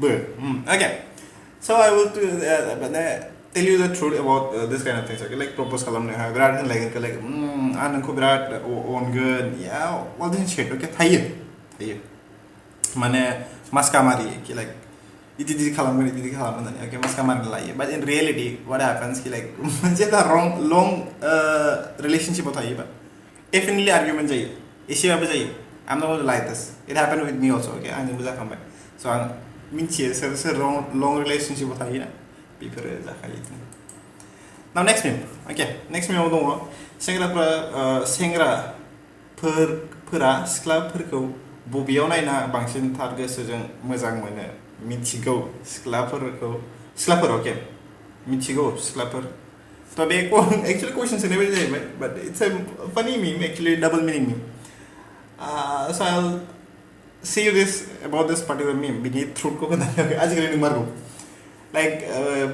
Okay. So I will tell you the truth about this kind of things. Okay, like propose kalamne ha, berat like anakku berat on good. Yeah, all this shit. Okay, thaye. Mane maskamari ki like idi kalam okay maskamari lai. But in reality, what happens ki like manje the long relationship hota hai. Definitely argument jai. Issue ab jai. I'm not going to lie this. It happened with me also. Okay, I'm going to come back. So I mean, long relationship with her. People now next meme. Okay, next meme. Sengra pura skla perko bubiyaw naina bangsin tar gosojoं मोजां mono मिथिगौ सिख्लाफोर okay मिथिगौ सिख्लाफोर so be actually question सोंनाय जाहैबाय but it's a funny meme actually double meaning meme. So I'll see you this about this particular meme beneath throat ko आजिखालि नंमारगौ like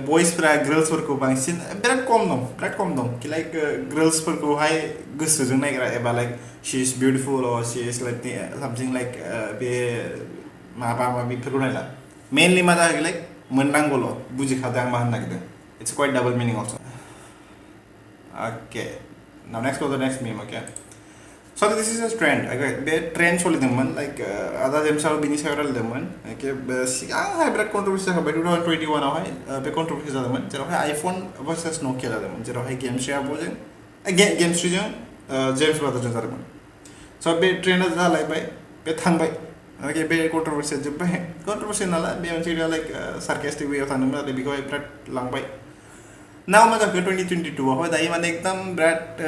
boys फ्रा girls फोरखौ बांसिन बिराद खम दं कि like girls फोरखौ हाय गोसोजों नायग्रा एबा like she is beautiful or she is like something like बे माबा बेफोरखौ नायला mainly मा जाहैबाय like मोननांगौल' बुजिखादों आं मा होननो नागिरदों. It's quite double meaning also. Okay, now next go to the next meme. Okay, so this is a trend. Okay, be trend solidumman like other themselves bini several demon. Okay, I berat controversy ha 2021 ha be controversy demon jero hai iPhone versus Nokia demon jero hai game share bojeng again game stream James brother jeng demon. So be trend ja lai bai be thang bai. Okay, be controversy jebbai controversy nala be on like sarcastic way of thanum be ko berat lang bai. Now ma 2022 ho dai mane ekdam berat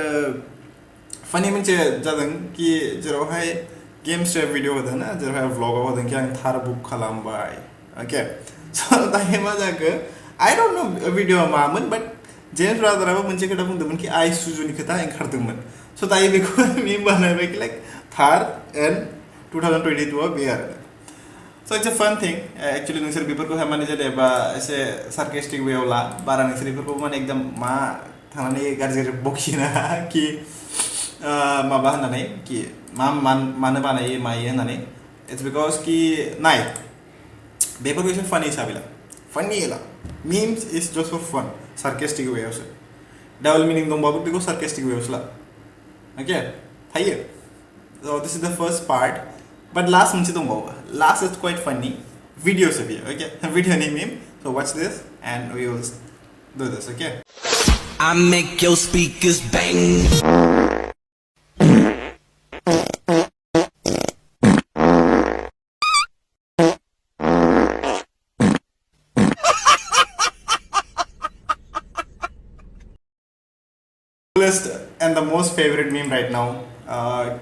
funny मोनसे जादों कि जेरावहाय game strap video होदों ना जेरावहाय व्लगाव होदों कि आं थार बुक खालामबाय. ओके सो दायो मा जाखो I don't know भिडिअआ मामोन बाट जेम्स ब्रादाराबो मोनसे खोथा बुंदोंमोन कि आइ सुजुनि खोथा ओंखारदोंमोन. सो दायो बेखौ मिम बानायबाय कि लाइक थार एन्ड 2022 आव बे आरो. So it's a fun thing actually नोंसोर बेफोरखौहाय माने जेनेबा एसे सार्कास्टिक वेआव ला बारा नोंसोर बेफोरखौ माने एकदम मा थांनानै गाज्रि बखिना कि माबा होननानै कि मानो बानायो मायो होननानै it's because कि नाय बेफोरखौ एसे फानि हिसाबै ला फानि ला memes is just for fun sarcastic way आवसो double meaning दंबाबो बेखौ sarcastic way आवसो ला. Okay थायो. So this is the first part but last मोनसे दंबावो last is quite funny video से बियो. Okay video नि meme so watch this and we will do this. Okay I make your speakers bang. And the most favorite meme right now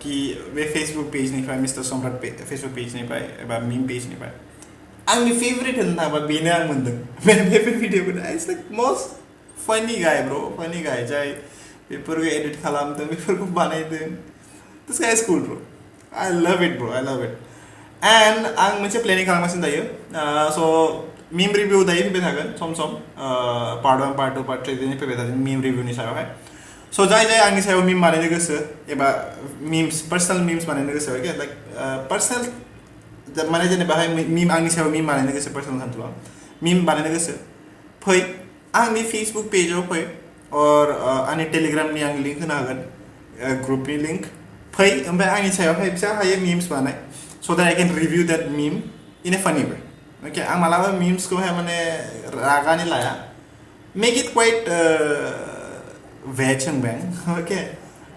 कि वे Facebook page निफ्राय Mr. Somrat Facebook page निफ्राय एबा meme page निफ्राय आंनि favorite होनना बा बेनो आं मोनदों बे भिडिअ खौ it's like most funny guy bro funny guy जाय बेफोरखौ edit खालामदों बेफोरखौ बानायदों. This guy is cool bro. I love it bro. I love it. And आं मोनसे planning खालामगासिनो दायो. So meme review दायो फैबाय थागोन सम part 1 part 2 part 3 नि फैबाय थागोन meme review नि सायावहाय. So जाय आंनि सायाव meme बानायनो गोसो एबा memes personal memes बानायनो गोसो okay like personal माने जेनेबाहाय meme आंनि सायाव meme बानायनो गोसो personal सानथुला meme बानायनो गोसो फै आंनि Facebook page आव फै और आंनि Telegram नि आं लिंक होना होगोन ग्रुप नि लिंक फै ओमफ्राय आंनि सायावहाय फिसा हायो memes बानाय so that I can review that meme in a funny way. Okay आं मालाबा memes खौहाय माने रागानि लाया make it quite veg होनबाय okay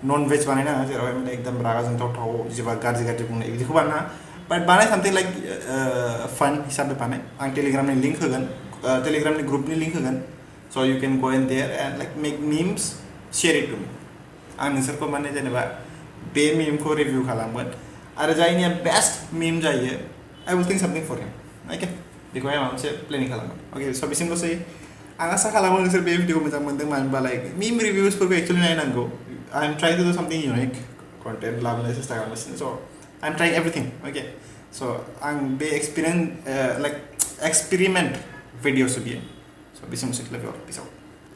non veg बानायनाङा जेरावहाय माने एकदम रागा जोंथाव जेबा गाज्रि बुंनाय बिदिखौ बानायनाङा but बानाय something like fun हिसाबै बानाय. आं Telegram नि लिंक होगोन Telegram नि ग्रुप नि लिंक होगोन so you can go in there and like make memes share it to me. आं नोंसोरखौ माने जेनेबा बे meme खौ रिभिउ खालामगोन आरो जायनिया बेस्ट meme जायो I will think something for him. Okay बेखौहाय माबा मोनसे प्लेनिं खालामगोन. Okay so बिसिमल'सै आं आसा खालामो नोंसोर बे भिडिअखौ मोजां मोनदों मानो होनबा लाइक meme reviews फोरखौ एक्चुअली नायनांगौ. I am trying to do something unique content लाबोनो सेस्था खालामगासिनो so I am trying everything. Okay so आं बे एक्सपेरिमेन्ट भिडिअसो बियो so बिसिमल'सै लोगोआव peace out.